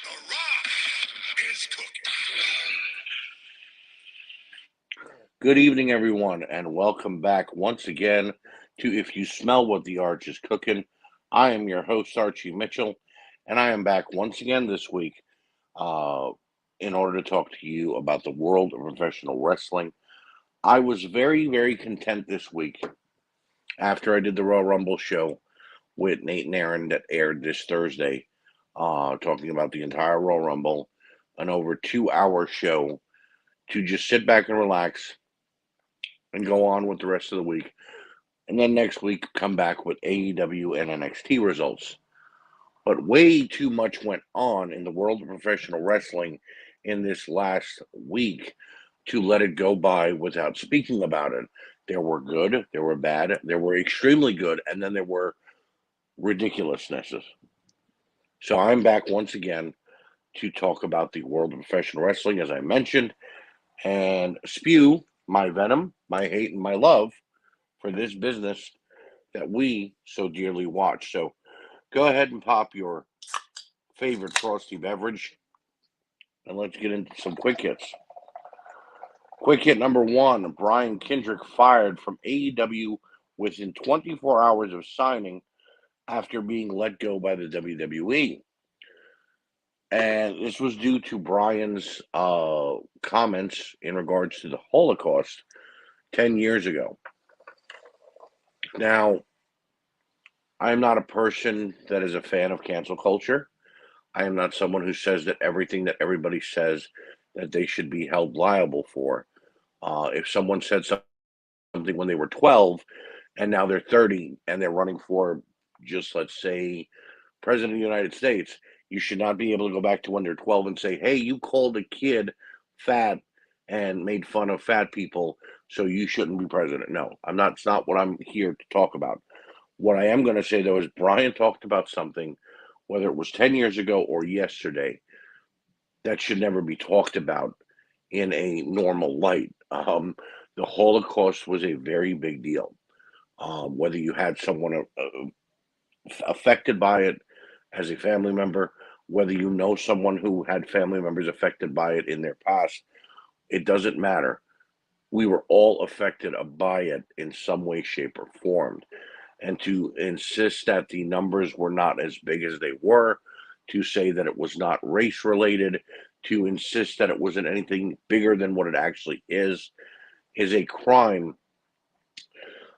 The Rock is cooking. Good evening, everyone, and welcome back once again to If You Smell What the Arch is Cooking. I am your host, Archie Mitchell, and I am back once again this week uh, in order to talk to you about the world of professional wrestling. I was very, very content this week after I did the Royal Rumble show with Nate and Aaron that aired this Thursday, talking about the entire Royal Rumble, an over 2 hour show to just sit back and relax and go on with the rest of the week. And then next week, come back with AEW and NXT results. But way too much went on in the world of professional wrestling in this last week to let it go by without speaking about it. There were good, there were bad, there were extremely good, and then there were ridiculousnesses. So I'm back once again to talk about the world of professional wrestling, as I mentioned, and spew my venom, my hate, and my love for this business that we so dearly watch. So go ahead and pop your favorite frosty beverage and let's get into some quick hits. Quick hit number one: Brian Kendrick fired from AEW within 24 hours of signing after being let go by the WWE. And this was due to Brian's comments in regards to the Holocaust 10 years ago. Now, I'm not a person that is a fan of cancel culture. I am not someone who says that everything that everybody says that they should be held liable for. If someone said something when they were 12 and now they're 30 and they're running for just, let's say, President of the United States, you should not be able to go back to when they're 12 and say, hey, you called a kid fat and made fun of fat people, so you shouldn't be president. No, I'm not. It's not what I'm here to talk about. What I am going to say, though, is Brian talked about something, whether it was 10 years ago or yesterday, that should never be talked about in a normal light. The Holocaust was a very big deal. Whether you had someone affected by it as a family member, whether you know someone who had family members affected by it in their past, it doesn't matter. We were all affected by it in some way, shape, or form. And to insist that the numbers were not as big as they were, to say that it was not race related, to insist that it wasn't anything bigger than what it actually is a crime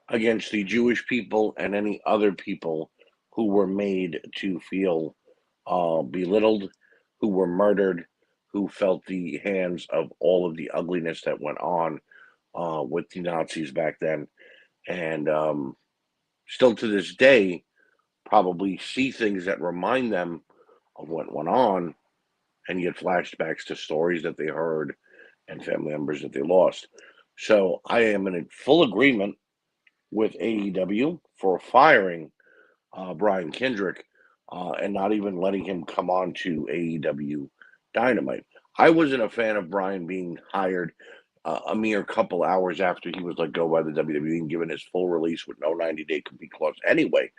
against the Jewish people and any other people who were made to feel belittled, who were murdered, who felt the hands of all of the ugliness that went on with the Nazis back then. And still to this day, probably see things that remind them of what went on and get flashbacks to stories that they heard and family members that they lost. So I am in full agreement with AEW for firing Brian Kendrick and not even letting him come on to AEW Dynamite. I wasn't a fan of Brian being hired a mere couple hours after he was let go by the WWE and given his full release with no 90-day compete clause anyway,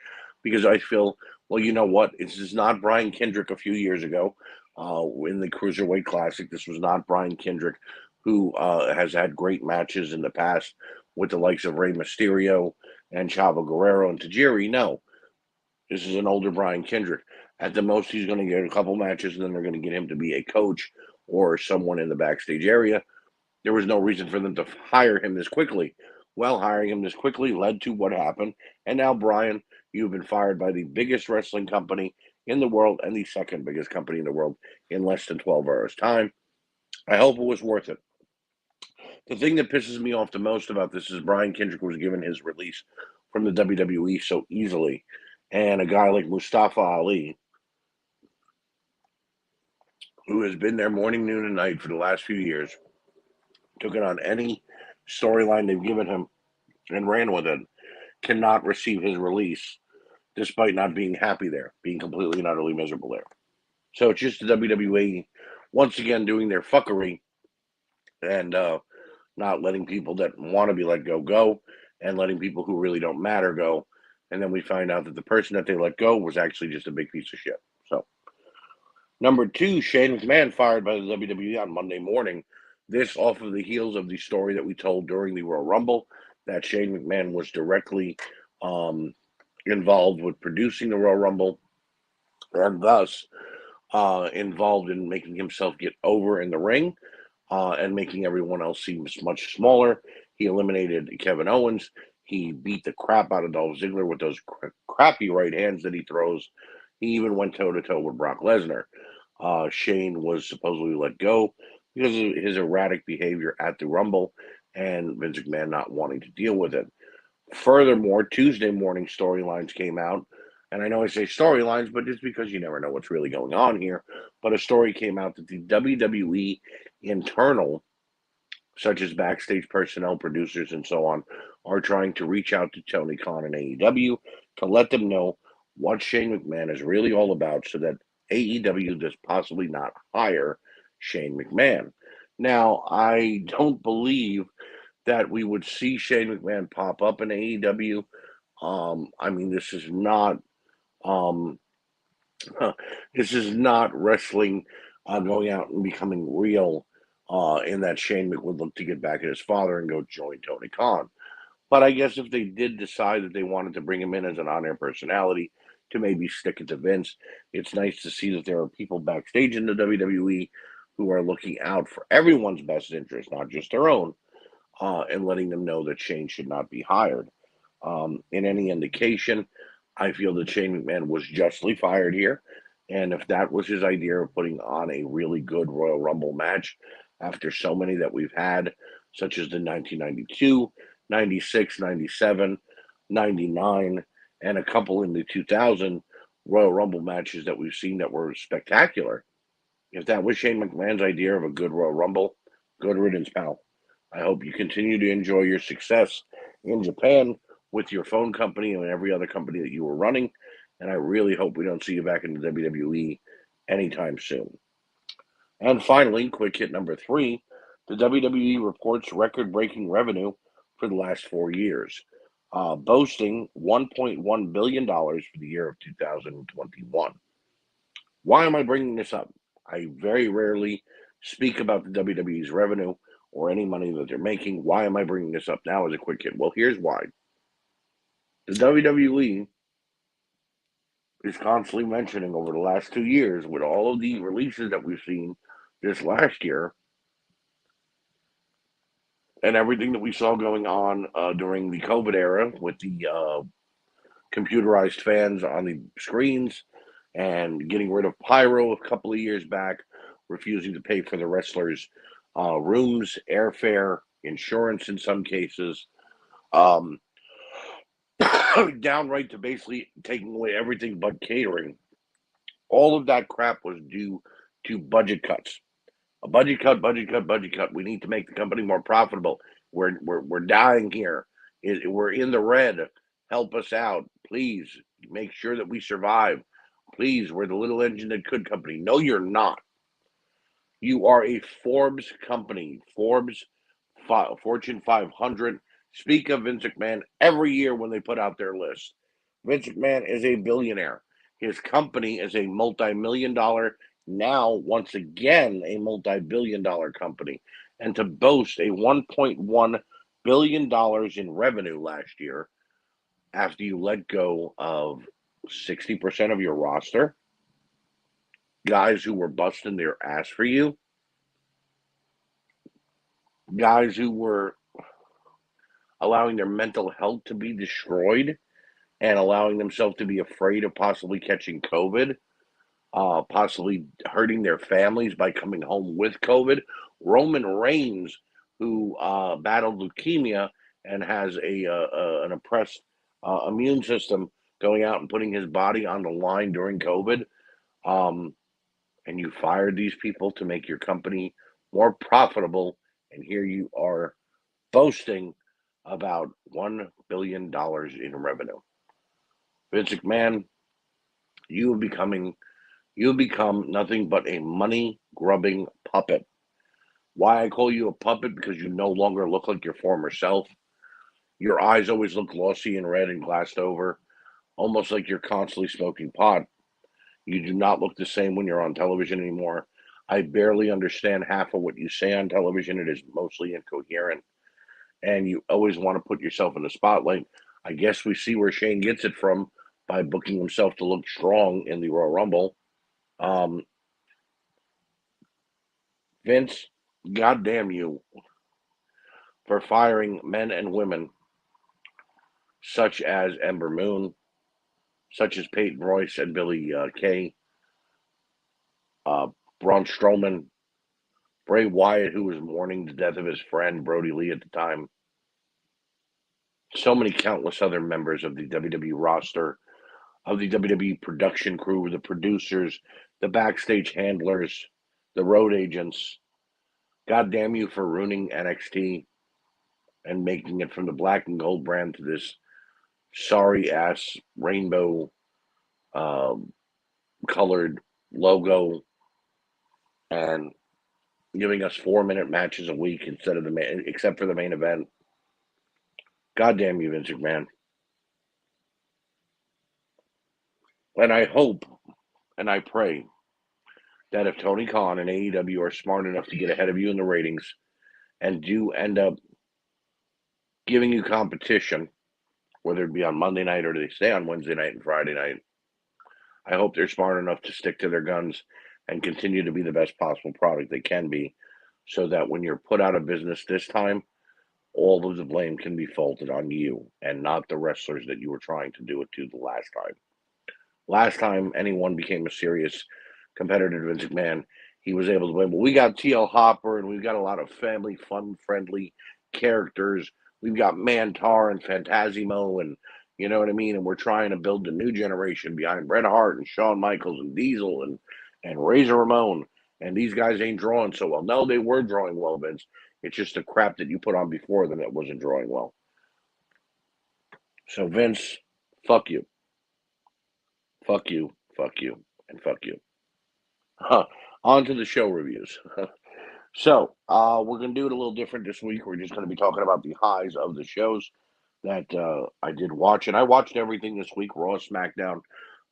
because I feel, well, you know what? This is not Brian Kendrick a few years ago in the Cruiserweight Classic. This was not Brian Kendrick, who has had great matches in the past with the likes of Rey Mysterio and Chavo Guerrero and Tajiri. No, this is an older Brian Kendrick. At the most, he's going to get a couple matches, and then they're going to get him to be a coach or someone in the backstage area. There was no reason for them to hire him this quickly. Well, hiring him this quickly led to what happened. And now, Brian, you've been fired by the biggest wrestling company in the world and the second biggest company in the world in less than 12 hours' time. I hope it was worth it. The thing that pisses me off the most about this is Brian Kendrick was given his release from the WWE so easily. And a guy like Mustafa Ali, who has been there morning, noon, and night for the last few years, took it on any storyline they've given him and ran with it, cannot receive his release despite not being happy there, being completely and utterly miserable there. So it's just the WWE once again doing their fuckery and not letting people that want to be let go, and letting people who really don't matter go. And then we find out that the person that they let go was actually just a big piece of shit. So Number two, Shane McMahon fired by the WWE on Monday morning. This off of the heels of the story that we told during the Royal Rumble that Shane McMahon was directly um, involved with producing the Royal Rumble and thus involved in making himself get over in the ring and making everyone else seem much smaller. He eliminated Kevin Owens. He beat the crap out of Dolph Ziggler with those crappy right hands that he throws. He even went toe to toe with Brock Lesnar. Shane was supposedly let go because of his erratic behavior at the Rumble and Vince McMahon not wanting to deal with it. Furthermore, Tuesday morning storylines came out. And I know I say storylines, but it's because you never know what's really going on here. But a story came out that the WWE internal, such as backstage personnel, producers, and so on, are trying to reach out to Tony Khan and AEW to let them know what Shane McMahon is really all about so that AEW does possibly not hire Shane McMahon. Now, I don't believe that we would see Shane McMahon pop up in AEW. I mean, um, this is not wrestling going out and becoming real. In that Shane would look to get back at his father and go join Tony Khan. But I guess if they did decide that they wanted to bring him in as an on-air personality to maybe stick it to Vince, it's nice to see that there are people backstage in the WWE who are looking out for everyone's best interest, not just their own, and letting them know that Shane should not be hired. In any indication, I feel that Shane McMahon was justly fired here. And if that was his idea of putting on a really good Royal Rumble match after so many that we've had, such as the 1992, 96, 97, 99, and a couple in the 2000 Royal Rumble matches that we've seen that were spectacular, if that was Shane McMahon's idea of a good Royal Rumble, good riddance, pal. I hope you continue to enjoy your success in Japan with your phone company and every other company that you were running. And I really hope we don't see you back in the WWE anytime soon. And finally, quick hit number three, the WWE reports record breaking revenue for the last 4 years, boasting $1.1 billion for the year of 2021. Why am I bringing this up? I very rarely speak about the WWE's revenue or any money that they're making. Why am I bringing this up now as a quick hit? Well, here's why. The WWE is constantly mentioning over the last 2 years, with all of the releases that we've seen this last year and everything that we saw going on during the COVID era with the computerized fans on the screens and getting rid of pyro a couple of years back, refusing to pay for the wrestlers' rooms, airfare, insurance in some cases, um, downright to basically taking away everything but catering. All of that crap was due to budget cuts. A budget cut, budget cut, budget cut. We need to make the company more profitable. We're dying here. We're in the red. Help us out, please. Make sure that we survive. Please, we're the little engine that could company. No, you're not. You are a Forbes company. Fortune 500. Speak of Vince McMahon every year when they put out their list. Vince McMahon is a billionaire. His company is a multi-million dollar, now once again a multi-billion dollar company. And to boast a $1.1 billion in revenue last year after you let go of 60% of your roster, guys who were busting their ass for you, guys who were allowing their mental health to be destroyed and allowing themselves to be afraid of possibly catching COVID, possibly hurting their families by coming home with COVID. Roman Reigns, who battled leukemia and has an oppressed immune system, going out and putting his body on the line during COVID, um, and you fired these people to make your company more profitable, and here you are boasting about $1 billion in revenue. Vince McMahon, you have becoming you have become nothing but a money grubbing puppet. Why I call you a puppet? Because you no longer look like your former self. Your eyes always look glossy and red and glassed over, almost like you're constantly smoking pot. You do not look the same when you're on television anymore. I barely understand half of what you say on television. It is mostly incoherent, and you always want to put yourself in the spotlight. I guess we see where Shane gets it from by booking himself to look strong in the Royal Rumble. Um, Vince, goddamn you for firing men and women such as Ember Moon, such as Peyton Royce and Billy Kay, uh, Braun Strowman, Bray Wyatt, who was mourning the death of his friend Brody Lee at the time. So many countless other members of the WWE roster, of the WWE production crew, the producers, the backstage handlers, the road agents. God damn you for ruining NXT and making it from the black and gold brand to this sorry ass rainbow uh, colored logo and giving us 4 minute matches a week instead of the main, except for the main event. God damn you, Vince McMahon. And I hope and I pray that if Tony Khan and AEW are smart enough to get ahead of you in the ratings and do end up giving you competition, whether it be on Monday night or they stay on Wednesday night and Friday night, I hope they're smart enough to stick to their guns and continue to be the best possible product they can be so that when you're put out of business this time, all of the blame can be faulted on you and not the wrestlers that you were trying to do it to the last time. Last time anyone became a serious competitor to Vince McMahon, he was able to win. Well, we got TL Hopper and we've got a lot of family, fun, friendly characters. We've got Mantar and Phantasmo and you know what I mean? And we're trying to build a new generation behind Bret Hart and Shawn Michaels and Diesel and Razor Ramon. And these guys ain't drawing so well. No, they were drawing well, Vince. It's just the crap that you put on before them that wasn't drawing well. So Vince, fuck you. Fuck you, fuck you, and fuck you. Huh. On to the show reviews. So, we're going to do it a little different this week. We're just going to be talking about the highs of the shows that I did watch. And I watched everything this week: Raw, SmackDown,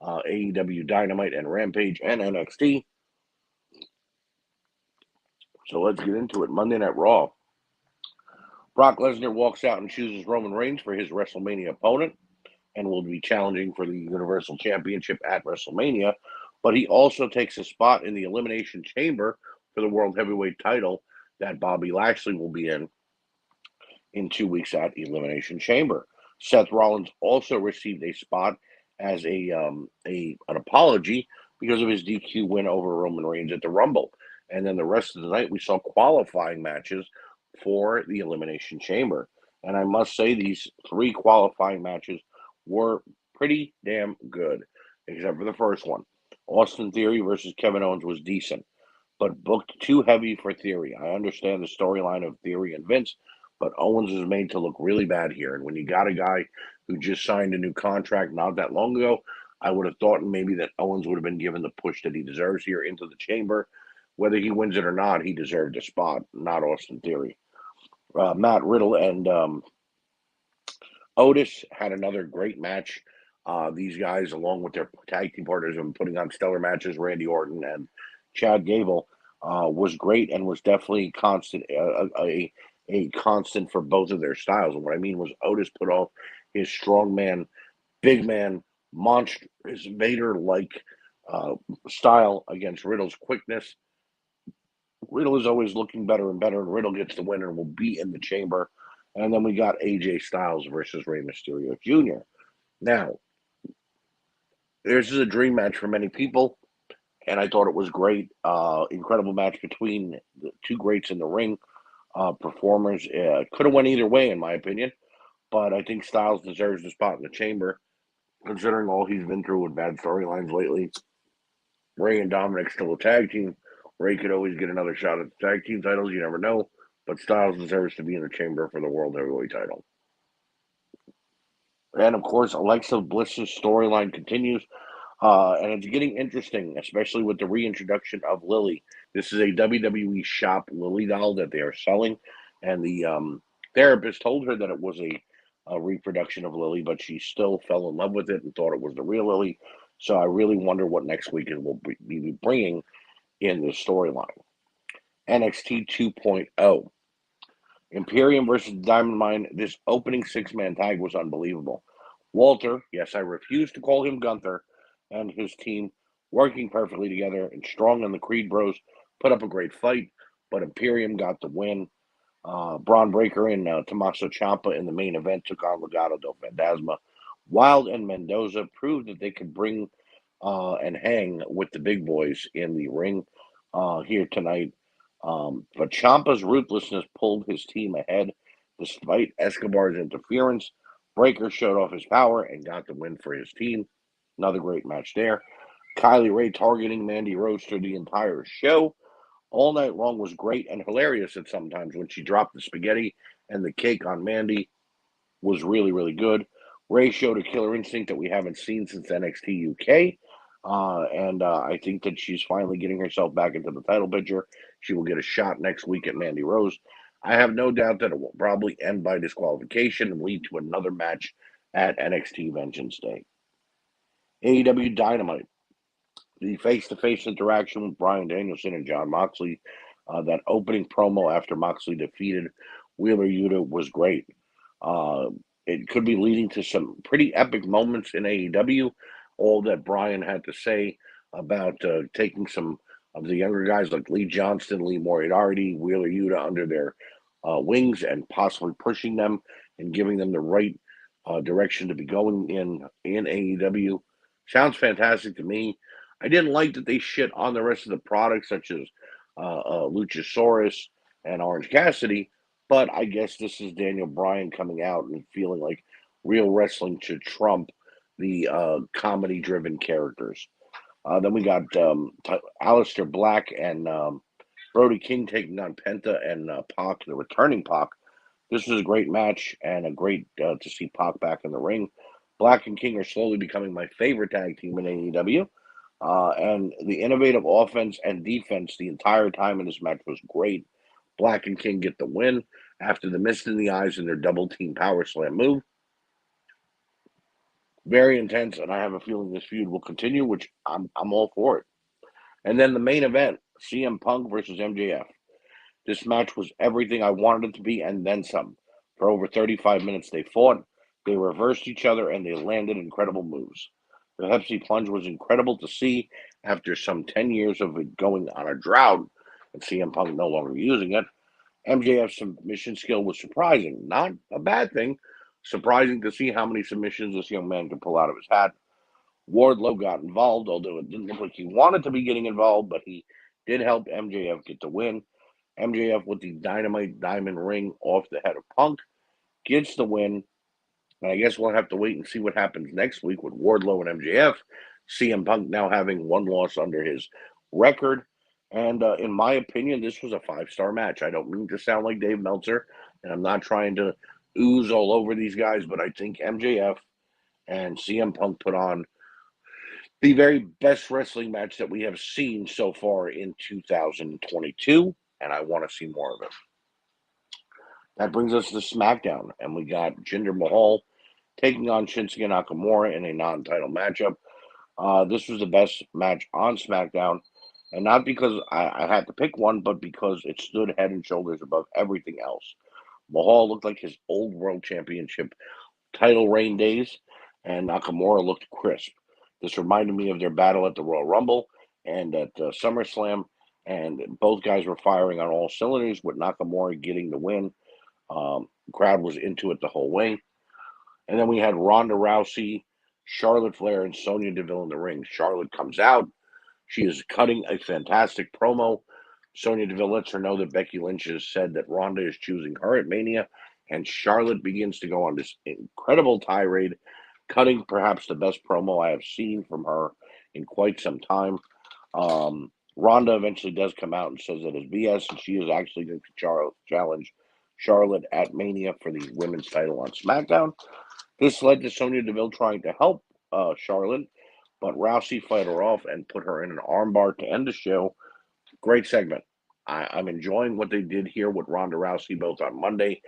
AEW Dynamite, and Rampage, and NXT. So let's get into it. Monday Night Raw. Brock Lesnar walks out and chooses Roman Reigns for his WrestleMania opponent and will be challenging for the Universal Championship at WrestleMania. But he also takes a spot in the Elimination Chamber for the World Heavyweight title that Bobby Lashley will be in 2 weeks at Elimination Chamber. Seth Rollins also received a spot as an apology because of his DQ win over Roman Reigns at the Rumble. And then the rest of the night, we saw qualifying matches for the Elimination Chamber. And I must say, these 3 qualifying matches were pretty damn good, except for the first one. Austin Theory versus Kevin Owens was decent, but booked too heavy for Theory. I understand the storyline of Theory and Vince, but Owens is made to look really bad here. And when you got a guy who just signed a new contract not that long ago, I would have thought maybe that Owens would have been given the push that he deserves here into the chamber. Whether he wins it or not, he deserved a spot, not Austin Theory. Matt Riddle and Otis had another great match. These guys, along with their tag team partners, have been putting on stellar matches. Randy Orton and Chad Gable was great and was definitely a constant for both of their styles. And what I mean was Otis put off his strong man, big man, monstrous Vader-like style against Riddle's quickness. Riddle is always looking better and better, and Riddle gets the winner and will be in the chamber. And then we got AJ Styles versus Rey Mysterio Jr. Now, this is a dream match for many people, and I thought it was great. Incredible match between the 2 greats in the ring. Performers could have went either way, in my opinion, but I think Styles deserves the spot in the chamber, considering all he's been through with bad storylines lately. Ray and Dominic still a tag team. Ray could always get another shot at the tag team titles. You never know. But Styles deserves to be in the chamber for the World Heavyweight title. And of course, Alexa Bliss's storyline continues. And it's getting interesting, especially with the reintroduction of Lily. This is a WWE shop Lily doll that they are selling. And the therapist told her that it was a reproduction of Lily, but she still fell in love with it and thought it was the real Lily. So I really wonder what next week it will be bringing in the storyline. NXT 2.0. Imperium versus Diamond Mine. This opening six-man tag was unbelievable. Walter, yes, I refuse to call him Gunther, and his team working perfectly together and strong on the Creed Bros, put up a great fight, but Imperium got the win. Braun Breaker and Tommaso Ciampa in the main event took on Legado del Fantasma. Wild and Mendoza proved that they could bring and hang with the big boys in the ring here tonight. But Ciampa's ruthlessness pulled his team ahead despite Escobar's interference. Breaker showed off his power and got the win for his team. Another great match there. Kylie Ray targeting Mandy Rose through the entire show all night long was great and hilarious at sometimes when she dropped the spaghetti and the cake on Mandy was really, really good. Ray showed a killer instinct that we haven't seen since NXT UK. And I think that she's finally getting herself back into the title picture. She will get a shot next week at Mandy Rose. I have no doubt that it will probably end by disqualification and lead to another match at NXT Vengeance Day. AEW Dynamite. The face-to-face interaction with Bryan Danielson and Jon Moxley, that opening promo after Moxley defeated Wheeler Yuta was great. Uh, it could be leading to some pretty epic moments in AEW. All that Bryan had to say about taking some of the younger guys like Lee Johnston, Lee Moriarty, Wheeler Yuta under their wings and possibly pushing them and giving them the right direction to be going in AEW. Sounds fantastic to me. I didn't like that they shit on the rest of the products, such as Luchasaurus and Orange Cassidy, but I guess this is Daniel Bryan coming out and feeling like real wrestling should trump the comedy-driven characters. Then we got Aleister Black and Brody King taking on Penta and Pac, the returning Pac. This was a great match and a great to see Pac back in the ring. Black and King are slowly becoming my favorite tag team in AEW. And the innovative offense and defense the entire time in this match was great. Black and King get the win after the mist in the eyes and their double team power slam move. Very intense, and I have a feeling this feud will continue, which I'm all for it. And then the main event, CM Punk versus MJF. This match was everything I wanted it to be and then some. For over 35 minutes they fought, they reversed each other, and they landed incredible moves. The Pepsi plunge was incredible to see after some 10 years of it going on a drought and CM Punk no longer using it. MJF's submission skill was surprising. Not a bad thing. Surprising to see how many submissions this young man could pull out of his hat. Wardlow got involved, although it didn't look like he wanted to be getting involved, but he did help MJF get the win. MJF with the Dynamite Diamond ring off the head of Punk gets the win. And I guess we'll have to wait and see what happens next week with Wardlow and MJF. CM Punk now having one loss under his record. And in my opinion, this was a 5-star match. I don't mean to sound like Dave Meltzer, and I'm not trying to ooze all over these guys, but I think MJF and CM Punk put on the very best wrestling match that we have seen so far in 2022, and I want to see more of it. That brings us to SmackDown, and we got Jinder Mahal taking on Shinsuke Nakamura in a non-title matchup. This was the best match on SmackDown, and not because I had to pick one, but because it stood head and shoulders above everything else. Mahal looked like his old World Championship title reign days, and Nakamura looked crisp. This reminded me of their battle at the Royal Rumble and at SummerSlam, and both guys were firing on all cylinders with Nakamura getting the win. Crowd was into it the whole way. And then we had Ronda Rousey, Charlotte Flair, and Sonya Deville in the ring. Charlotte comes out. She is cutting a fantastic promo. Sonya Deville lets her know that Becky Lynch has said that Ronda is choosing her at Mania. And Charlotte begins to go on this incredible tirade, cutting perhaps the best promo I have seen from her in quite some time. Ronda eventually does come out and says that it's BS, and she is actually going to challenge Charlotte at Mania for the women's title on SmackDown. This led to Sonya Deville trying to help Charlotte, but Rousey fight her off and put her in an armbar to end the show. Great segment. I'm enjoying what they did here with Ronda Rousey both on Monday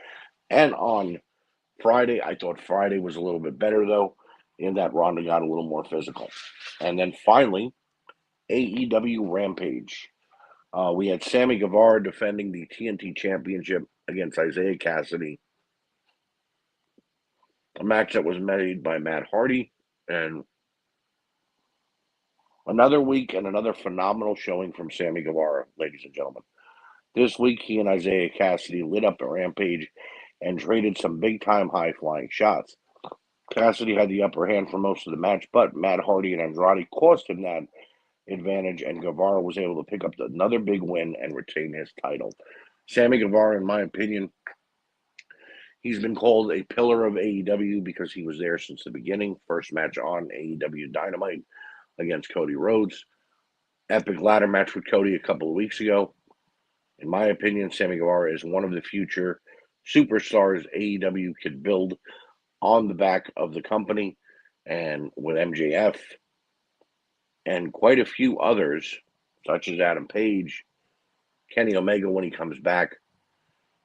and on Friday. I thought Friday was a little bit better, though. in that Ronda got a little more physical. And then finally, AEW Rampage. We had Sammy Guevara defending the TNT Championship against Isaiah Cassidy, a match that was made by Matt Hardy, and another week and another phenomenal showing from Sammy Guevara, ladies and gentlemen. This week, he and Isaiah Cassidy lit up the Rampage and traded some big-time high-flying shots. Cassidy had the upper hand for most of the match, but Matt Hardy and Andrade cost him that advantage, and Guevara was able to pick up another big win and retain his title. Sammy Guevara, in my opinion, he's been called a pillar of AEW because he was there since the beginning. First match on AEW Dynamite against Cody Rhodes. Epic ladder match with Cody a couple of weeks ago. In my opinion, Sammy Guevara is one of the future superstars AEW could build on the back of the company, and with MJF and quite a few others, such as Adam Page, Kenny Omega when he comes back.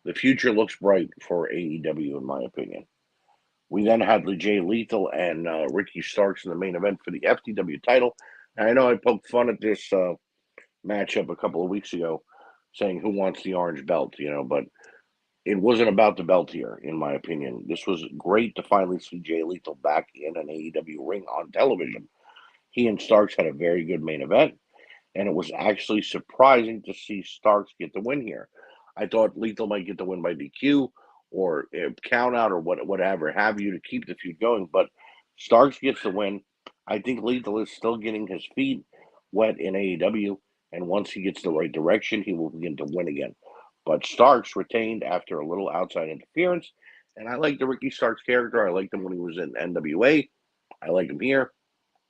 The future looks bright for AEW, in my opinion. We then had Jay Lethal and Ricky Starks in the main event for the FTW title. And I know I poked fun at this matchup a couple of weeks ago, saying who wants the orange belt, but it wasn't about the belt here, in my opinion. This was great to finally see Jay Lethal back in an AEW ring on television. He and Starks had a very good main event, and it was actually surprising to see Starks get the win here. I thought Lethal might get the win by DQ or count out or whatever have you to keep the feud going, but Starks gets the win. I think Lethal is still getting his feet wet in AEW, and once he gets the right direction, he will begin to win again. But Starks retained after a little outside interference, and I like the Ricky Starks character. I liked him when he was in NWA. I like him here.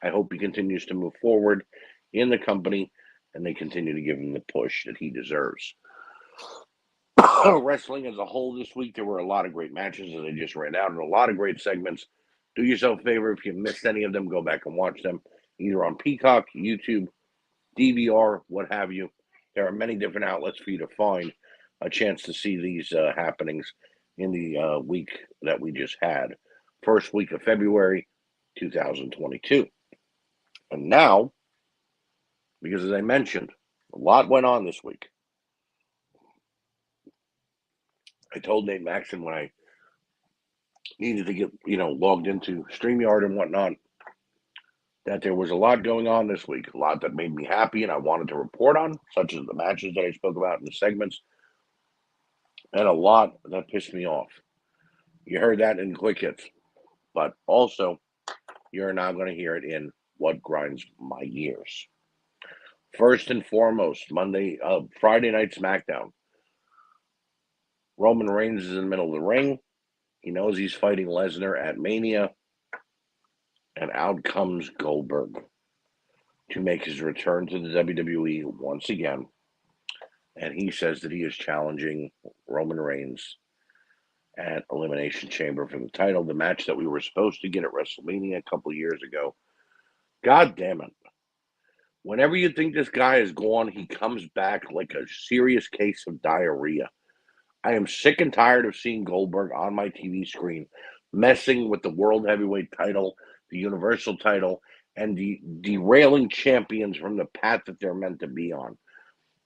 I hope he continues to move forward in the company, and they continue to give him the push that he deserves. Wrestling as a whole this week, there were a lot of great matches, as I just ran out, and a lot of great segments. Do yourself a favor, if you missed any of them, go back and watch them, either on Peacock, YouTube, DVR, what have you. There are many different outlets for you to find a chance to see these happenings in the week that we just had. First week of February 2022. And now, because as I mentioned, a lot went on this week. I told Nate Maxon when I needed to get, logged into StreamYard and whatnot, that there was a lot going on this week, a lot that made me happy and I wanted to report on, such as the matches that I spoke about in the segments, and a lot that pissed me off. You heard that in Quick Hits, but also you're now going to hear it in What Grinds My Gears. First and foremost, Friday night SmackDown. Roman Reigns is in the middle of the ring. He knows he's fighting Lesnar at Mania. And out comes Goldberg to make his return to the WWE once again. And he says that he is challenging Roman Reigns at Elimination Chamber for the title, the match that we were supposed to get at WrestleMania a couple of years ago. God damn it. Whenever you think this guy is gone, he comes back like a serious case of diarrhea. I am sick and tired of seeing Goldberg on my TV screen messing with the World Heavyweight title, the Universal title, and derailing champions from the path that they're meant to be on.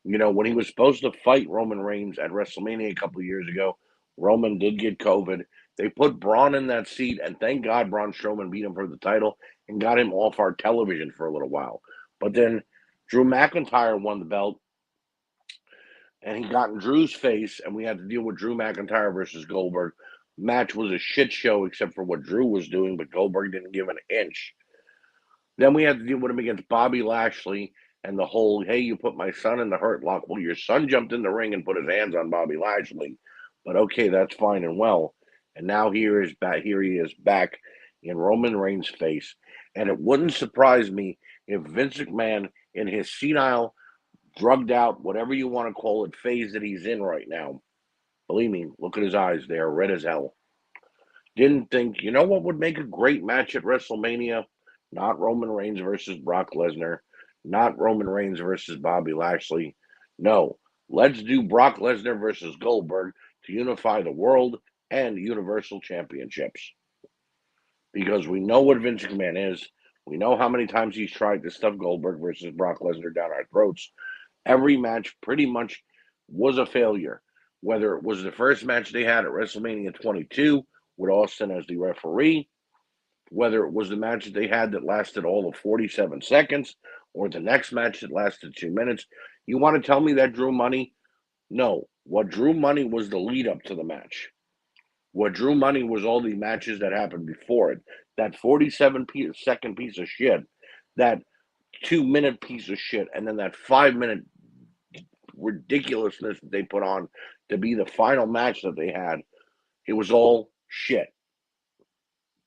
When he was supposed to fight Roman Reigns at WrestleMania a couple of years ago, Roman did get COVID. They put Braun in that seat, and thank God Braun Strowman beat him for the title and got him off our television for a little while. But then Drew McIntyre won the belt, and he got in Drew's face, and we had to deal with Drew McIntyre versus Goldberg. Match was a shit show except for what Drew was doing, but Goldberg didn't give an inch. Then we had to deal with him against Bobby Lashley and the whole, hey, you put my son in the hurt lock. Well, your son jumped in the ring and put his hands on Bobby Lashley. But okay, that's fine and well. And now here he is back in Roman Reigns' face. And it wouldn't surprise me if Vince McMahon, in his senile, drugged out, whatever you want to call it, phase that he's in right now. Believe me, look at his eyes. They are red as hell. Didn't think, what would make a great match at WrestleMania? Not Roman Reigns versus Brock Lesnar. Not Roman Reigns versus Bobby Lashley. No, let's do Brock Lesnar versus Goldberg to unify the world and Universal Championships. because we know what Vince McMahon is. We know how many times he's tried to stuff Goldberg versus Brock Lesnar down our throats. Every match pretty much was a failure. Whether it was the first match they had at WrestleMania 22 with Austin as the referee, whether it was the match that they had that lasted all of 47 seconds, or the next match that lasted 2 minutes. You want to tell me that drew money? No. What drew money was the lead up to the match. What drew money was all the matches that happened before it. That 47-second piece of shit, that 2-minute piece of shit, and then that 5-minute ridiculousness that they put on to be the final match that they had. It was all shit.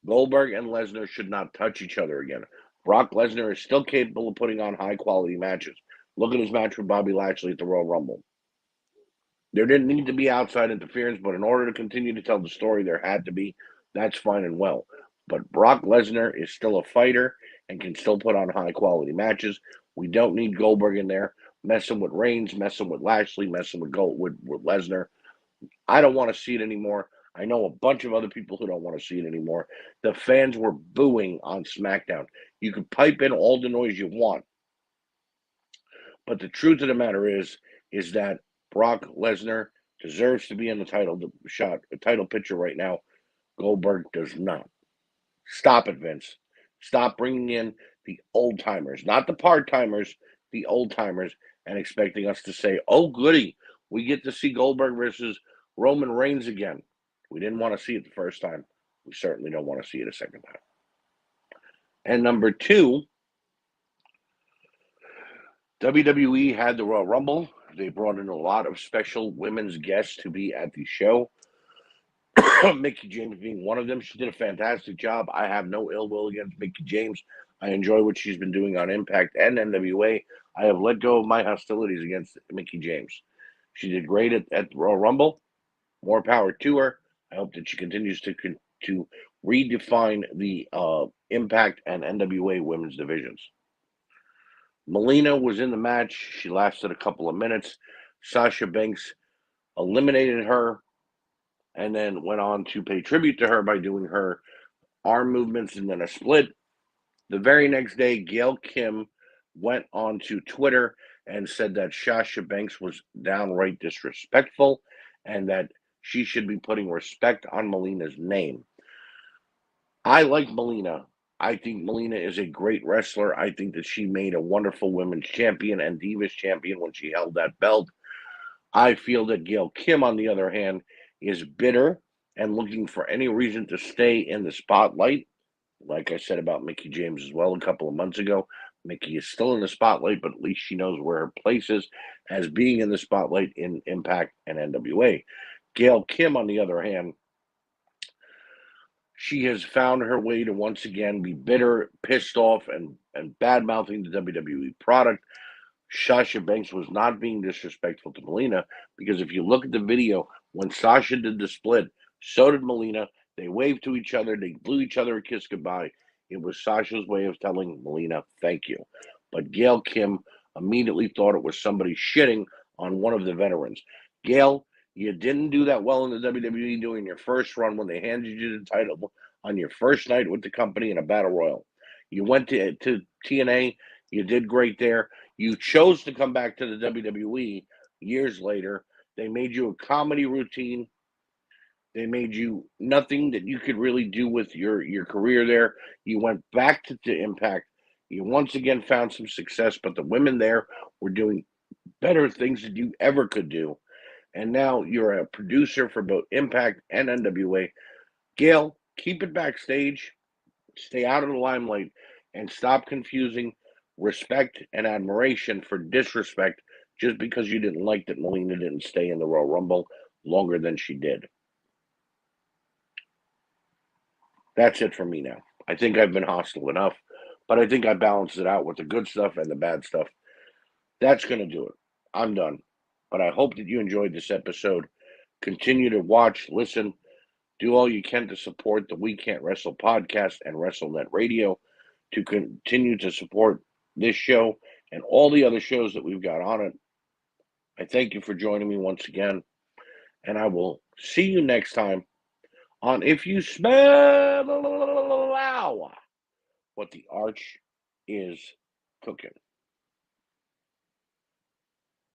Goldberg and Lesnar should not touch each other again. Brock Lesnar is still capable of putting on high quality matches. Look at his match with Bobby Lashley at the Royal Rumble. There didn't need to be outside interference, but in order to continue to tell the story, there had to be. That's fine and well. But Brock Lesnar is still a fighter and can still put on high quality matches. We don't need Goldberg in there messing with Reigns, messing with Lashley, messing with Lesnar. I don't want to see it anymore. I know a bunch of other people who don't want to see it anymore. The fans were booing on SmackDown. You can pipe in all the noise you want, but the truth of the matter is that Brock Lesnar deserves to be in the title picture right now. Goldberg does not. Stop it, Vince. Stop bringing in the old timers, not the part timers, the old timers, and expecting us to say, "Oh, goody, we get to see Goldberg versus Roman Reigns again." We didn't want to see it the first time. We certainly don't want to see it a second time. And number two, WWE had the Royal Rumble. They brought in a lot of special women's guests to be at the show. Mickie James being one of them. She did a fantastic job. I have no ill will against Mickie James. I enjoy what she's been doing on Impact and NWA. I have let go of my hostilities against Mickie James. She did great at the Royal Rumble. More power to her. I hope that she continues to redefine the Impact and NWA women's divisions. Melina was in the match. She lasted a couple of minutes. Sasha Banks eliminated her and then went on to pay tribute to her by doing her arm movements and then a split. The very next day, Gail Kim went on to Twitter and said that Sasha Banks was downright disrespectful and that she should be putting respect on Melina's name. I like Melina. I think Melina is a great wrestler. I think that she made a wonderful women's champion and Divas champion when she held that belt. I feel that Gail Kim, on the other hand, is bitter and looking for any reason to stay in the spotlight. Like I said about Mickie James as well a couple of months ago, Mickie is still in the spotlight, but at least she knows where her place is as being in the spotlight in Impact and NWA. Gail Kim, on the other hand, she has found her way to once again be bitter, pissed off, and bad mouthing the WWE product. Sasha Banks was not being disrespectful to Melina because if you look at the video, when Sasha did the split, so did Melina. They waved to each other, they blew each other a kiss goodbye. It was Sasha's way of telling Melina, thank you. But Gail Kim immediately thought it was somebody shitting on one of the veterans. Gail, you didn't do that well in the WWE doing your first run when they handed you the title on your first night with the company in a battle royal. You went to TNA, you did great there. You chose to come back to the WWE years later. They made you a comedy routine. They made you nothing that you could really do with your career there. You went back to Impact. You once again found some success, but the women there were doing better things than you ever could do. And now you're a producer for both Impact and NWA. Gail, keep it backstage. Stay out of the limelight and stop confusing respect and admiration for disrespect just because you didn't like that Melina didn't stay in the Royal Rumble longer than she did. That's it for me now. I think I've been hostile enough, but I think I balanced it out with the good stuff and the bad stuff. That's going to do it. I'm done. But I hope that you enjoyed this episode. Continue to watch, listen, do all you can to support the We Can't Wrestle podcast and WrestleNet Radio to continue to support this show and all the other shows that we've got on it. I thank you for joining me once again, and I will see you next time on If You Smell power what the arch is cooking.